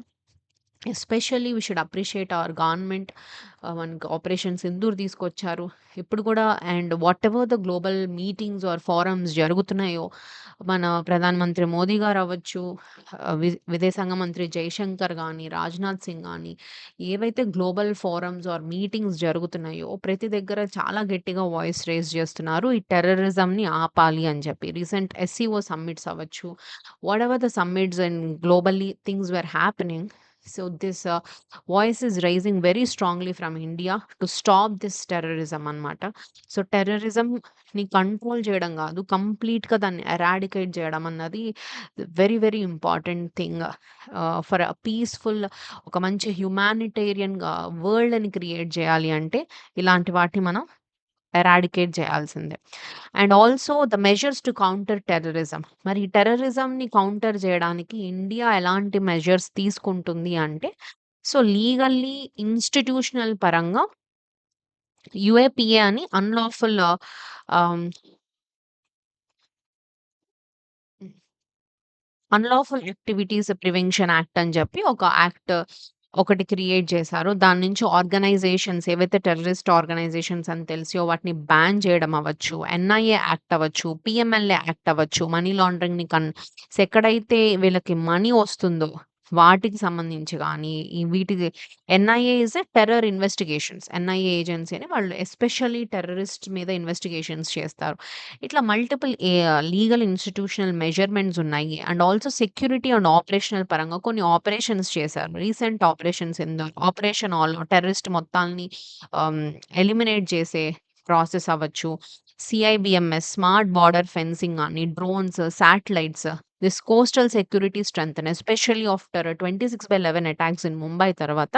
especially we should appreciate our government. మనకి ఆపరేషన్ సింధూర్ తీసుకొచ్చారు. ఇప్పుడు కూడా and whatever the global meetings or forums జరుగుతున్నాయో, మన ప్రధానమంత్రి మోదీ గారు అవ్వచ్చు, విదేశాంగ మంత్రి జైశంకర్ గాని, రాజ్‌నాథ్ సింగ్ గాని, ఏవైతే గ్లోబల్ ఫోరమ్స్ ఆర్ మీటింగ్స్ జరుగుతున్నాయో, ప్రతి దగ్గర చాలా గట్టిగా వాయిస్ రైజ్ చేస్తున్నారు. ఈ టెర్రరిజంని ఆపాలి అని చెప్పి. రీసెంట్ ఎస్‌సీఓ సమ్మిట్స్ అవ్వచ్చు, whatever the summits and globally things were happening. So this voice is rising very strongly from India to stop this terrorism అన్నమాట. సో టెర్రరిజంని కంట్రోల్ చేయడం కాదు. కంప్లీట్‌గా దాన్ని ఎరాడికేట్ చేయడం అన్నది very very important thing. For peaceful ఒక మంచి హ్యుమానిటేరియన్‌గా వరల్డ్‌ని క్రియేట్ చేయాలి అంటే ఇలాంటి వాటిని మనం ఎరాడికేట్ చేయాల్సిందే. And also the measures to counter terrorism. మరి ఈ టెర్రరిజంని కౌంటర్ చేయడానికి ఇండియా ఎలాంటి మెజర్స్ తీసుకుంటుంది అంటే, సో లీగల్లీ, ఇన్‌స్టిట్యూషనల్ పరంగా యూఏపీఏ అని ఆహ్, అన్‌లాఫుల్ యాక్టివిటీస్ ప్రివెన్షన్ యాక్ట్ అని చెప్పి ఒక యాక్ట్ ఒకటి క్రియేట్ చేశారు. దాని నుంచి ఆర్గనైజేషన్స్ ఏవైతే టెర్రరిస్ట్ ఆర్గనైజేషన్స్ అని తెలిసియో వాటిని బ్యాన్ చేయడం అవ్వచ్చు. ఎన్ఐఏ యాక్ట్ అవ్వచ్చు. పీఎంఎల్ఏ యాక్ట్ అవ్వచ్చు. మనీ లాండరింగ్‌ని ఎక్కడైతే వీళ్ళకి మనీ వస్తుందో వాటికి సంబంధించి గానీ, వీటికి NIA is a terror investigations. NIA agency అని వాళ్ళు ఎస్పెషల్లీ టెర్రరిస్ట్ మీద ఇన్వెస్టిగేషన్స్ చేస్తారు. ఇట్లా మల్టిపుల్ లీగల్ ఇన్‌స్టిట్యూషనల్ మెజర్‌మెంట్స్ ఉన్నాయి. And also security and operational పరంగా కొన్ని ఆపరేషన్స్ చేశారు. రీసెంట్ ఆపరేషన్స్ ఆపరేషన్ టెర్రరిస్ట్ మొత్తాల్ని ఆహ్, ఎలిమినేట్ చేసే ప్రాసెస్ అవ్వచ్చు. సిఐబీఎంఎస్, స్మార్ట్ బార్డర్ ఫెన్సింగ్ అని, drones, satellites, this coastal security strengthen especially after 26/11 attacks in Mumbai తర్వాత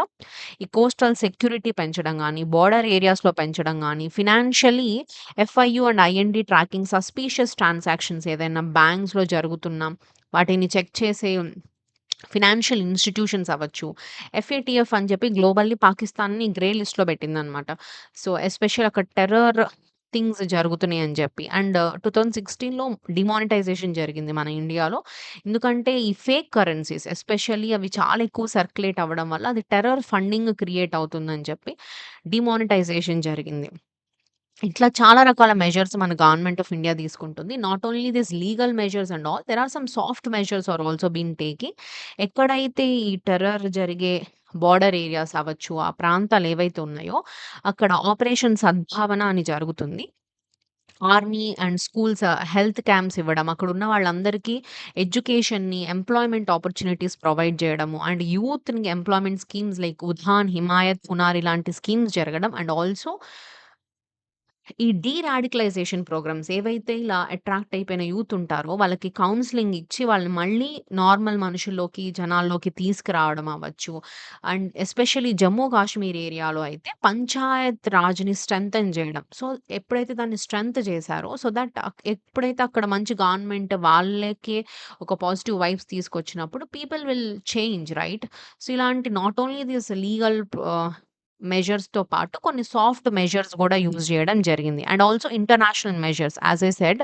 ఈ కోస్టల్ సెక్యూరిటీ పెంచడం గానీ, బోర్డర్ ఏరియాస్‌లో పెంచడం గానీ, financially FIU and IND tracking suspicious transactions ఏదైనా బ్యాంక్స్‌లో జరుగుతున్నా వాటిని చెక్ చేసే ఫినాన్షియల్ ఇన్‌స్టిట్యూషన్స్ అవ్వచ్చు. ఎఫ్ఏటీఎఫ్ అని చెప్పి గ్లోబల్లీ పాకిస్తాన్‌ని గ్రే లిస్ట్‌లో పెట్టిందనమాట. సో, ఎస్పెషల్ అక్కడ టెర్రర్ థింగ్స్ జరుగుతున్నాయని చెప్పి. అండ్ 2016లో డిమానిటైజేషన్ జరిగింది మన ఇండియాలో. ఎందుకంటే ఈ ఫేక్ కరెన్సీస్ ఎస్పెషల్లీ అవి చాలా ఎక్కువ సర్క్యులేట్ అవ్వడం వల్ల అది టెర్రర్ ఫండింగ్ క్రియేట్ అవుతుందని చెప్పి డిమానిటైజేషన్ జరిగింది. ఇట్లా చాలా రకాల మెజర్స్ మన గవర్నమెంట్ ఆఫ్ ఇండియా తీసుకుంటుంది. Not only this legal measures and all, there are some soft measures are also been taking. ఎక్కడైతే ఈ టెర్రర్ జరిగే బోర్డర్ ఏరియాస్ అవ్వచ్చు, ఆ ప్రాంతాలు ఏవైతే ఉన్నాయో అక్కడ ఆపరేషన్ సద్భావన అని జరుగుతుంది. Army and schools health camps ఇవ్వడం, అక్కడున్న వాళ్ళందరికీ ఎడ్యుకేషన్‌ని, ఎంప్లాయ్‌మెంట్ ఆపర్చునిటీస్ ప్రొవైడ్ చేయడము అండ్ యూత్‌ని ఎంప్లాయ్‌మెంట్ స్కీమ్స్ లైక్ ఉధాన్, హిమాయత్, పునార్ ఇలాంటి స్కీమ్స్ జరగడం అండ్ ఆల్సో ఈ డీరాడికలైజేషన్ ప్రోగ్రామ్స్ ఏవైతే ఇలా అట్రాక్ట్ అయిపోయిన యూత్ ఉంటారో, వాళ్ళకి కౌన్సెలింగ్ ఇచ్చి వాళ్ళని మళ్ళీ నార్మల్ మనుషుల్లోకి, జనాల్లోకి తీసుకురావడం అవ్వచ్చు. అండ్ ఎస్పెషల్లీ జమ్మూ కాశ్మీర్ ఏరియాలో అయితే పంచాయత్ రాజ్‌ని స్ట్రెంథెన్ జేయడం. సో, ఎప్పుడైతే దాన్ని స్ట్రెంత్ చేశారో, సో దట్ ఎప్పుడైతే అక్కడ మంచి గవర్నమెంట్ వాళ్ళకే ఒక పాజిటివ్ వైబ్స్ తీసుకొచ్చినప్పుడు people will change right? So, ఇలాంటి నాట్ ఓన్లీ దిస్ లీగల్ మెజర్స్‌తో పాటు కొన్ని సాఫ్ట్ మెజర్స్ గూడా యూజ్ జేయడం జరిగింది. And also international measures as I said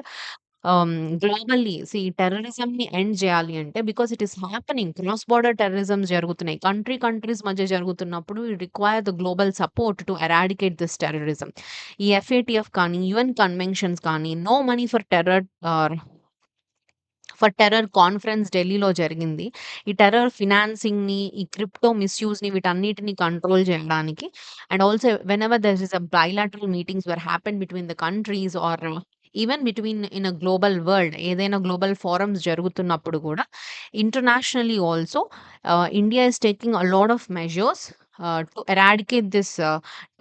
globally టెర్రరిజంని ఎండ్ జేయాలి అంటే because it is happening cross border terrorisms జరుగుతున్నాయి. కంట్రీస్ మధ్య జరుగుతున్నప్పుడు we require the global support to eradicate this terrorism. ఈ ఎఫ్ఏటీఎఫ్ కానీ, యూఎన్ కన్వెన్షన్స్ కానీ, no money for terror conference ఢిల్లీలో జరిగింది. ఈ టెర్రర్ ఫినాన్సింగ్‌ని, ఈ క్రిప్టో మిస్‌యూజ్‌ని వీటన్నిటిని కంట్రోల్ చేయడానికి and also whenever there is a bilateral meetings were happen between the countries or even between in a global world ఏదైనా global forums జరుగుతున్నప్పుడు కూడా internationally also India is taking a lot of measures to eradicate this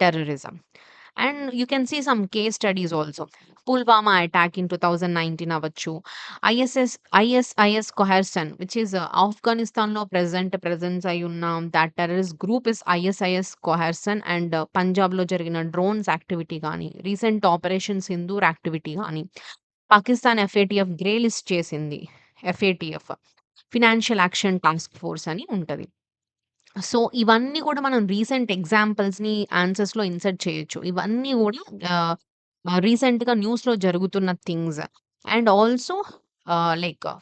terrorism. And you can see some case studies also. Pulwama attack in 2019 అవ్వచ్చు. ISIS Khorasan which is ఆఫ్ఘనిస్తాన్‌లో presence అయ్యున్న that terrorist group is ISIS Khorasan and పంజాబ్‌లో జరిగిన drones activity గాని, recent operation Sindoor activity గాని, Pakistan FATF grey list చేసింది. FATF financial action task force అని ఉంటది. సో, ఇవన్నీ కూడా మనం రీసెంట్ ఎగ్జాంపుల్స్‌ని ఆన్సర్స్‌లో ఇన్సర్ట్ చేయొచ్చు. ఇవన్నీ గూడా ఆహ్, రీసెంట్‌గా న్యూస్‌లో జరుగుతున్న things. And also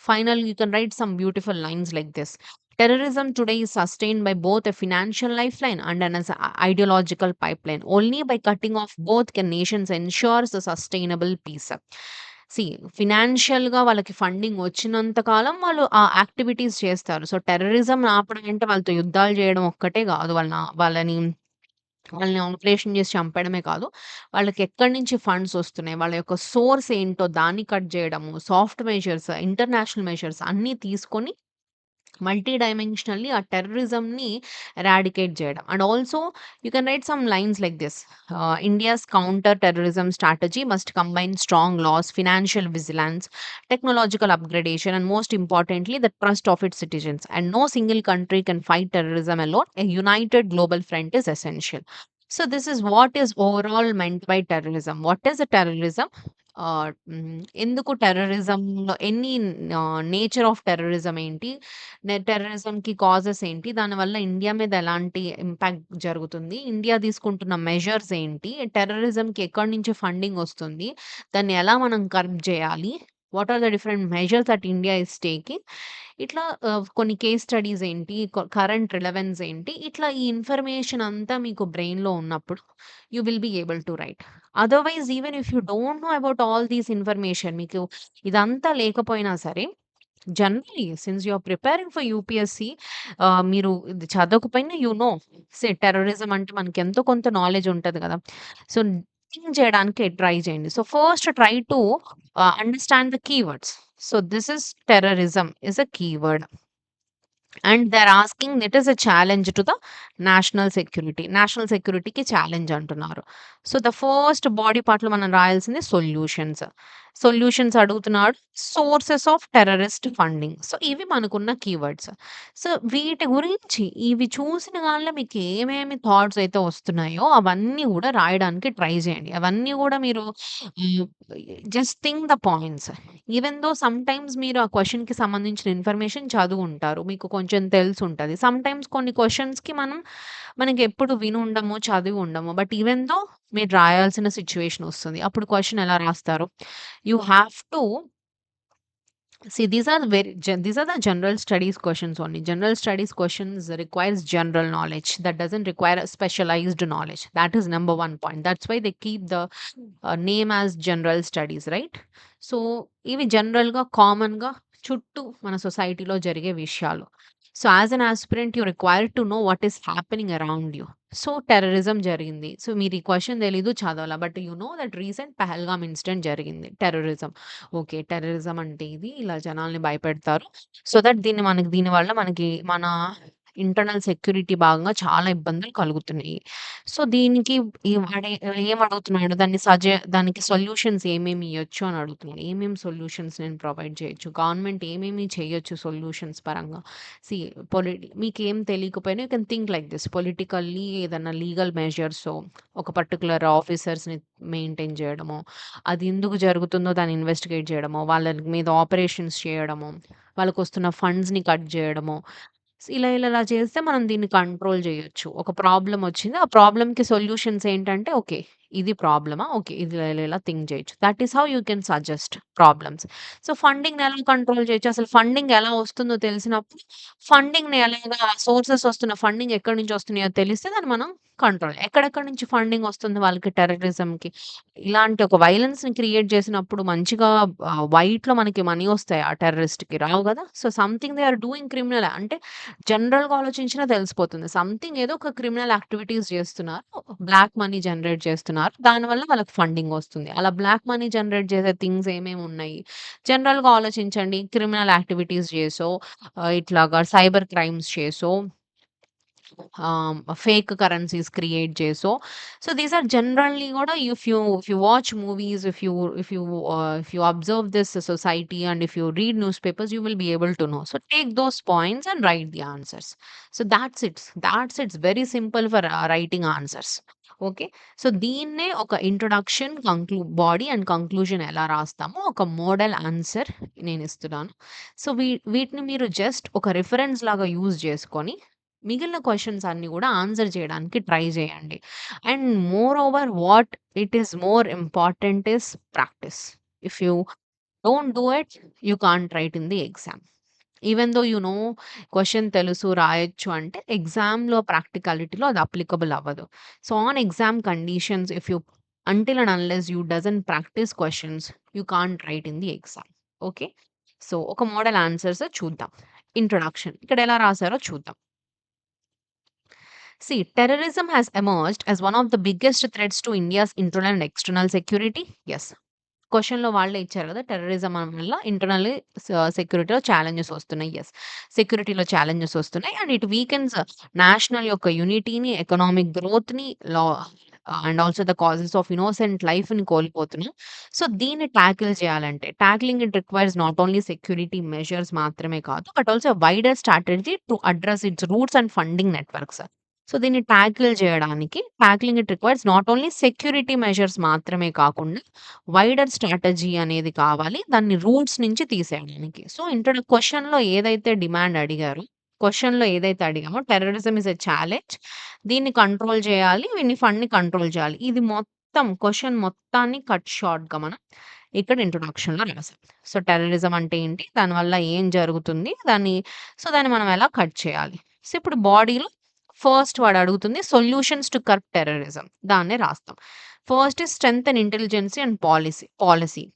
final you can write some beautiful lines like this. Terrorism today is sustained by both a financial lifeline and ideological pipeline. Only by cutting off both can nations ensures the sustainable peace. See ఫినాన్షియల్‌గా వాళ్ళకి funding వచ్చినంత కాలం వాళ్ళు ఆ activities చేస్తారు. So, terrorism ఆపడం అంటే వాళ్ళతో యుద్ధాలు చేయడం ఒక్కటే గాదు. వాళ్ళని ఆపరేషన్ చేసి చంపడమే కాదు. వాళ్ళకెక్కడి నుంచి ఫండ్స్ ఒస్తున్నాయి, వాళ్ళ యొక్క సోర్స్ ఏంటో దాన్ని కట్ జేయడము, సాఫ్ట్ మెజర్స్, ఇంటర్నేషనల్ మెజర్స్ అన్నీ తీసుకొని మల్టీ డైమెన్షనల్లీ ఆ టెర్రరిజంని ఎరాడికేట్ జేయడం. And also you can write some lines like this. India's counter terrorism strategy must combine strong laws, financial vigilance, technological upgradation, and most importantly, the trust of its citizens. And no single country can fight terrorism alone. A united global front is essential. So, this is what is overall meant by terrorism. What is a terrorism? ఎందుకు టెర్రరిజంలో nature of terrorism ఏంటి? టెర్రరిజంకి causes ఏంటి? దానివల్ల India మీద ఎలాంటి impact జరుగుతుంది? India తీసుకుంటున్న measures ఏంటి? టెర్రరిజంకి ఎక్కడి నుంచి ఫండింగ్ వస్తుంది? దాన్ని ఎలా మనం కర్బ్ చేయాలి? What are the different measures that India is taking. ఇట్లా కొన్ని కేస్ స్టడీస్ ఏంటి, కరెంట్ రిలవెన్స్ ఏంటి, ఇట్లా ఈ ఇన్ఫర్మేషన్ అంతా మీకు బ్రెయిన్‌లో ఉన్నప్పుడు you will be able to write. Otherwise even if you don't know about all these information, మీకు ఇదంతా లేకపోయినా సరే, generally since you are preparing for UPSC, మీరు ఇది చదవకపోయినా టెర్రరిజం అంటే మనకెంతో కొంత నాలెడ్జ్ ఉంటది గదా! సో, థింక్ చేయడానికి ట్రై చేయండి. So, first try to understand the keywords. So, this is terrorism is a keyword. And they are asking it is a challenge to the national security. National సెక్యూరిటీకి challenge అంటున్నారు. So, the first body పార్ట్‌లో మనం రాయాల్సింది solutions. Solutions అడుగుతున్నాడు. Sources of terrorist funding. So, ఇవి మనకున్న keywords. So, వీటి గురించి ఇవి చూసిన గాలిలో మీకు ఏమేమి థాట్స్ అయితే వస్తున్నాయో అవన్నీ గూడా రాయడానికి ట్రై చేయండి. అవన్నీ గూడా మీరు హ్మ్, just think the points. Even though sometimes మీరు ఆ క్వెషన్‌కి సంబంధించిన ఇన్ఫర్మేషన్ చదువుంటారు. మీకు కొంచెం తెలిసుంటది. సమ్‌టైమ్స్ కొన్ని క్వెషన్స్‌కి మనకెప్పుడు వినుండము, చదివి ఉండము. బట్ ఈవెన్ దో మీరు రాయాల్సిన సిట్యుయేషన్ ఒస్తుంది. అప్పుడు క్వెషన్ ఎలా రాస్తారు? You have to See, these are the general studies questions only. General studies questions requires general knowledge. That doesn't require a specialized knowledge. That is number one point. That's why they keep the name as general studies, right? So, ఇవి జనరల్‌గా, కామన్‌గా చుట్టూ మన సొసైటీలో జరిగే విషయాలు. So, as an aspirant you required to know what is happening around you. So, terrorism జరిగింది. So, మీరు ఈ క్వెషన్ తెలీదు, చదవాల. But you know that recent Pahalgam incident జరిగింది. టెర్రరిజం. ఓకే. టెర్రరిజం అంటే ఇది. ఇలా జనాల్ని భయపెడతారు. సో దట్ దీనివల్ల మనకి మన ఇంటర్నల్ సెక్యూరిటీ భాగంగా చాలా ఇబ్బందులు కలుగుతున్నాయి. సో దీనికి వాడు ఏమడుగుతున్నాడు? దానికి సొల్యూషన్స్ ఏమేమి ఇయ్యొచ్చు అని అడుగుతున్నాడు. ఏమేమి సొల్యూషన్స్ నేను ప్రొవైడ్ చేయొచ్చు? గవర్నమెంట్ ఏమేమి చేయొచ్చు సొల్యూషన్స్ పరంగా? సీ మీకేం తెలియకపోయినా you can think like this. Politically ఏదన్నా లీగల్ మెజర్సో, ఒక పర్టిక్యులర్ ఆఫీసర్స్‌ని మెయింటైన్ చేయడమో, అది ఎందుకు జరుగుతుందో దాన్ని ఇన్వెస్టిగేట్ చేయడమో, వాళ్ళ మీద ఆపరేషన్స్ చేయడమో, వాళ్ళకొస్తున్న ఫండ్స్‌ని కట్ జేయడమో, ఇలా చేస్తే మనం దీన్ని కంట్రోల్ జేయొచ్చు. ఒక ప్రాబ్లమ్ వచ్చింది. ఆ ప్రాబ్లమ్‌కి సొల్యూషన్స్ ఏంటంటే, ఓకే. ఇది ప్రాబ్లమా? ఓకే. ఇది ఇలా థింక్ జేయొచ్చు. That is how you can suggest problems. So, ఫండింగ్‌ని ఎలా కంట్రోల్ చేయొచ్చు? అసలు ఫండింగ్ ఎలా వస్తుందో తెలిసినప్పుడు, ఫండింగ్‌ని ఎలాగా సోర్సెస్ వస్తున్న ఫండింగ్ ఎక్కడి నుంచి వస్తున్నాయో తెలిస్తే దాన్ని మనం కంట్రోల్. ఎక్కడెక్కడి నుంచి ఫండింగ్ వస్తుంది వాళ్ళకి టెర్రరిజంకి? ఇలాంటి ఒక వయలెన్స్‌ని క్రియేట్ చేసినప్పుడు మంచిగా వైట్‌లో మనకి మనీ వస్తాయా టెర్రరిస్ట్‌కి? రావు గదా! So, something they are doing criminal అంటే జనరల్‌గా ఆలోచించినా తెలిసిపోతుంది. సంథింగ్ ఏదో ఒక క్రిమినల్ యాక్టివిటీస్ చేస్తున్నారు. బ్లాక్ మనీ జనరేట్ చేస్తున్నారు. దానివల్ల వాళ్ళకి ఫండింగ్ వస్తుంది. అలా బ్లాక్ మనీ జనరేట్ చేసే థింగ్స్ ఏమేమి ఉన్నాయి? జనరల్‌గా ఆలోచించండి. క్రిమినల్ యాక్టివిటీస్ చేసో, ఇట్లాగా సైబర్ క్రైమ్స్ చేసో, ఫేక్ కరెన్సీస్ క్రియేట్ చేసో, సో దీస్ ఆర్ జనరల్లీ కూడా if you watch movies, if you observe this society and if you read newspapers, you will be able to no. So take those points and right the answers. So that's it's very simple for writing answers. Okay. So దీన్నే ఒక introduction, body and conclusion ఎలా రాస్తామో ఒక model answer నేను ఇస్తున్నాను. So వీటిని మీరు just ఒక రిఫరెన్స్ లాగా యూజ్ చేసుకొని మిగిలిన క్వెషన్స్ అన్నీ గూడా ఆన్సర్ చేయడానికి ట్రై చేయండి. And more over what it is more important is practice. If you don't do it, you can't right in the exam. Even though you know question తెలుసు, రాయొచ్చు అంటే ఎగ్జామ్‌లో ప్రాక్టికాలిటీలో అది అప్లికబుల్ అవ్వదు. So, on exam conditions if you until and unless you doesn't practice questions, you can't right in the exam. Okay. So, ఒక model answers చూద్దాం. Introduction ఇక్కడ ఎలా రాసారో చూద్దాం. See, terrorism has emerged as one of the biggest threats to India's internal and external security. Yes. క్వెషన్‌లో వాళ్ళే ఇచ్చారు గదా! Terrorism వల్ల internally సెక్యూరిటీలో ఛాలెంజెస్ వస్తున్నాయి. యెస్. సెక్యూరిటీలో ఛాలెంజెస్ వస్తున్నాయి. అండ్ ఇట్ వీకెన్స్ నేషనల్ యొక్క యూనిటీని, ఎకనామిక్ గ్రోత్‌ని, law and also the causes of innocent లైఫ్‌ని కోల్పోతున్నాం. సో, దీన్ని టాకిల్ చేయాలంటే tackling it requires not only security measures మాత్రమే కాదు. But also wider strategy to address its roots and funding networks. So, దీన్ని tackling it requires not only security measures మాత్రమే కాకుండా wider strategy అనేది కావాలి. దాన్ని రూట్స్ నుంచి తీసేయడానికి. సో, క్వెషన్‌లో ఏదైతే డిమాండ్ అడిగారో, క్వెషన్‌లో ఏదైతే అడిగామో టెర్రరిజం ఈస్ ఎ ఛాలెంజ్. దీన్ని కంట్రోల్ చేయాలి. ఫండ్‌ని కంట్రోల్ చేయాలి. ఇది మొత్తం క్వెషన్ మొత్తాన్ని కట్ షార్ట్‌గా మనం ఇక్కడ ఇంట్రొడక్షన్‌లో రాసాం. సో, టెర్రరిజం అంటే ఏంటి? దానివల్ల ఏం జరుగుతుంది? దాన్ని మనం ఎలా కట్ చేయాలి? సో, ఇప్పుడు బాడీలో ఫస్ట్ వాడు అడుగుతుంది సొల్యూషన్స్ టు కర్బ్ టెర్రరిజం దాన్నే రాస్తాం. First is strength and intelligence and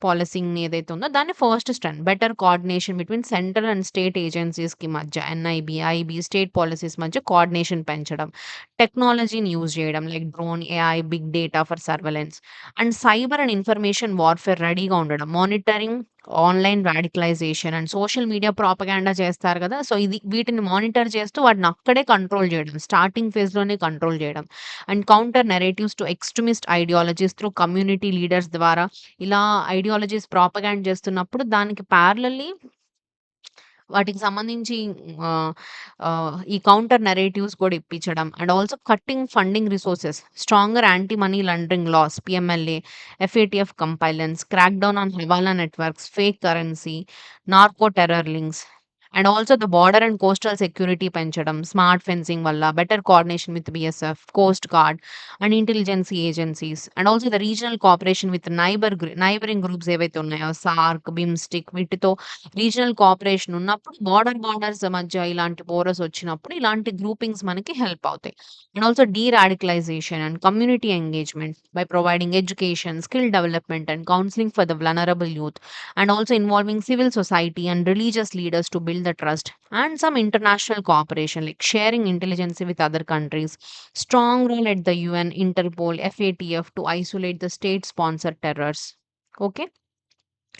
policing ఏదైతే ఉందో దాన్ని first strength. Better coordination between central and state ఏజెన్సీస్‌కి మధ్య ఎన్ఐబీ, ఐబీ స్టేట్ పాలిసీస్ మధ్య కోఆర్డినేషన్ పెంచడం. టెక్నాలజీని యూజ్ చేయడం like drone, AI, big data for surveillance and cyber and information warfare రెడీగా ఉండడం. Monitoring online radicalization and social media propaganda చేస్తారు గదా! సో, వీటిని మానిటర్ చేస్తూ వాటిని అక్కడే కంట్రోల్ జేయడం. స్టార్టింగ్ ఫేజ్‌లోనే కంట్రోల్ జేయడం. And counter narratives to extremist ideologies through community leaders ద్వారా ఇలా ఐడియాలజీస్ ప్రాపగాండ్ చేస్తున్నప్పుడు దానికి ప్యారలల్లీ వాటికి సంబంధించి ఆహ్, ఈ కౌంటర్ నరేటివ్స్ కూడా ఇప్పించడం. And also cutting funding resources, stronger anti money laundering laws, PMLA, FATF compliance, crack down on hawala networks, fake currency, narco terror links. And also the border and coastal security పెంచడం. Smart fencing వల్ల better coordination with BSF, coast guard and intelligence agencies. And also the regional cooperation with neighbouring groups ఏవైతే ఉన్నాయో SAARC, BIMSTEC వీటితో regional cooperation ఉన్నప్పుడు borders మధ్య ఇలాంటి బోరస్ వచ్చినప్పుడు ఇలాంటి గ్రూపింగ్స్ మనకి హెల్ప్ అవుతాయి. And also deradicalization and community engagement by providing education, skill development and counselling for the vulnerable youth. And also involving civil society and religious leaders to build the trust and some international cooperation like sharing intelligence with other countries, strong role at the UN, Interpol, FATF to isolate the state sponsored terrors. Okay.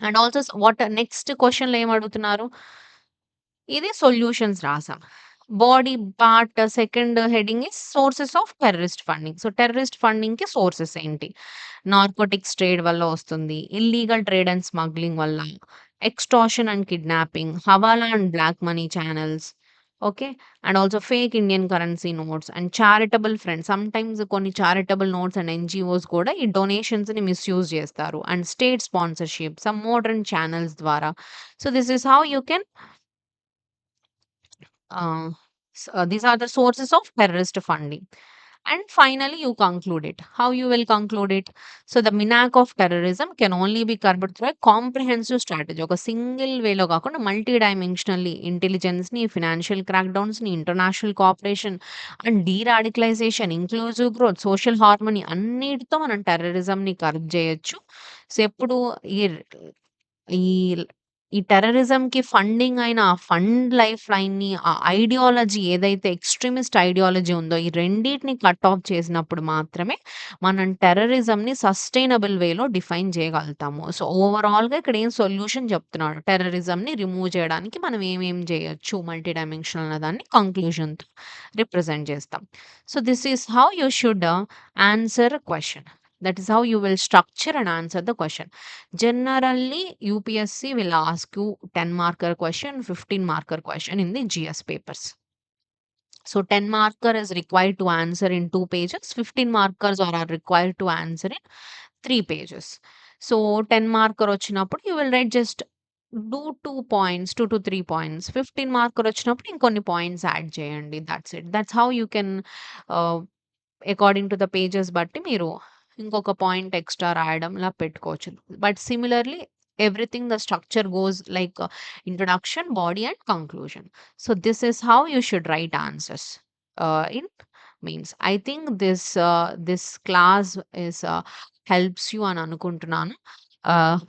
And also what next question లో ఏం అడుగుతున్నారు? ఇది solutions రాసాం. Body part second heading is sources of terrorist funding. So, terrorist ఫండింగ్‌కి sources ఏంటి? Narcotics trade వల్ల వస్తుంది. Illegal trade and smuggling వల్ల, extortion and kidnapping, hawala and black money channels. Okay. And also fake Indian currency notes and charitable friends. Sometimes కొన్ని charitable notes and NGOs కూడా ఈ డొనేషన్స్‌ని misuse చేస్తారు. And state sponsorship, some modern channels ద్వారా. So, this is how you can these are the sources of terrorist funding. And finally, you conclude it. How you will conclude it? So, the minac of terrorism can only be curbed through a comprehensive strategy. ఒక single వేలో కాకుండా multi dimensionally ఇంటెలిజెన్స్‌ని, financial క్రాక్‌డౌన్స్‌ని, international cooperation and deradicalization, inclusive growth, social harmony అన్నిటితో మనం టెర్రరిజంని curb చేయొచ్చు. So, ఎప్పుడు ఈ ఈ ఈ టెర్రరిజంకి ఫండింగ్ అయిన ఆ ఫండ్ లైఫ్ లైన్‌ని, ఆ ఐడియాలజీ ఏదైతే ఎక్స్‌ట్రీమిస్ట్ ఐడియాలజీ ఉందో, ఈ రెండిటిని కట్ ఆఫ్ చేసినప్పుడు మాత్రమే మనం టెర్రరిజంని సస్టైనబుల్ వేలో డిఫైన్ చేయగలుగుతాము. సో, ఓవరాల్‌గా ఇక్కడ ఏం సొల్యూషన్ చెప్తున్నాడు. టెర్రరిజంని రిమూవ్ చేయడానికి మనం ఏమేం చేయొచ్చు మల్టీ డైమెన్షనల్ అన్న దాన్ని కంక్లూజన్‌తో రిప్రజెంట్ చేస్తాం. So, this is how you should answer a question. That is how you will structure and answer the question. Generally, UPSC will ask you 10 marker question, 15 marker question in the GS papers. So 10 marker is required to answer in 2 pages, 15 markers are required to answer in 3 pages. So 10 marker వచ్చినప్పుడు you will write just do 2 points, 2 to 3 points. 15 marker వచ్చినప్పుడు ఇంకొన్ని points add చేయండి. That's it. That's how you can uh, according to the pages బట్టి మీరు ఇంకొక point extra రాయడంలా పెట్టుకోవచ్చు. But similarly everything the structure goes like introduction, body and conclusion. So, this is how you should write answers in mains. I think this class helps you అని అనుకుంటున్నాను. ఆహ్,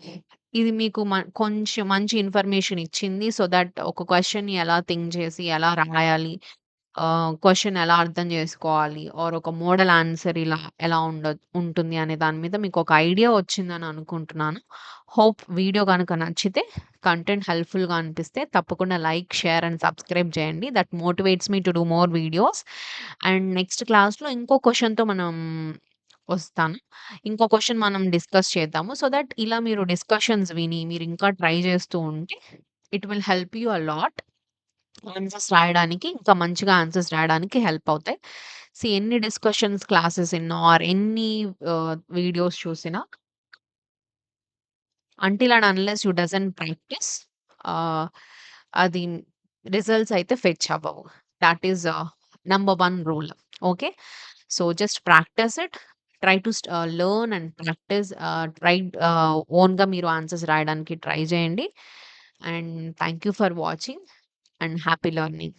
ఇది మీకు కొంచెం మంచి ఇన్ఫర్మేషన్ ఇచ్చింది. సో దట్ ఒక క్వెషన్‌ని ఎలా థింక్ చేసి ఎలా రాయాలి, క్వెషన్ ఎలా అర్థం చేసుకోవాలి ఆర్ ఒక మోడల్ ఆన్సర్ ఇలా ఎలా ఉంటుంది అనే దాని మీద మీకొక ఐడియా వచ్చిందని అనుకుంటున్నాను. హోప్ వీడియో గనక నచ్చితే, కంటెంట్ హెల్ప్‌ఫుల్‌గా అనిపిస్తే తప్పకుండా లైక్, షేర్ అండ్ సబ్స్క్రైబ్ చేయండి. That motivates me to do more videos. And next క్లాస్‌లో ఇంకో క్వెషన్‌తో మనం వస్తాను. ఇంకో క్వెషన్ మనం డిస్కస్ చేద్దాము. సో దట్ ఇలా మీరు డిస్కషన్స్ విని మీరు ఇంకా ట్రై చేస్తూ ఉంటే it will help you a lot. Answers రాయడానికి ఇంకా మంచిగా ఆన్సర్స్ రాయడానికి హెల్ప్ అవుతాయి. ఎన్ని డిస్కషన్స్ క్లాసెస్ ఇన్నా ఆర్ ఎన్ని వీడియోస్ చూసినా until and unless you doesn't practice ఆహ్, అది రిజల్ట్స్ అయితే ఫెచ్ అవ్వవు. Thought is number 1 rule. Okay. So, just practice it. Try to learn and practice ఓన్‌గా మీరు ఆన్సర్స్ రాయడానికి ట్రై చేయండి. And thank you for watching and happy learning.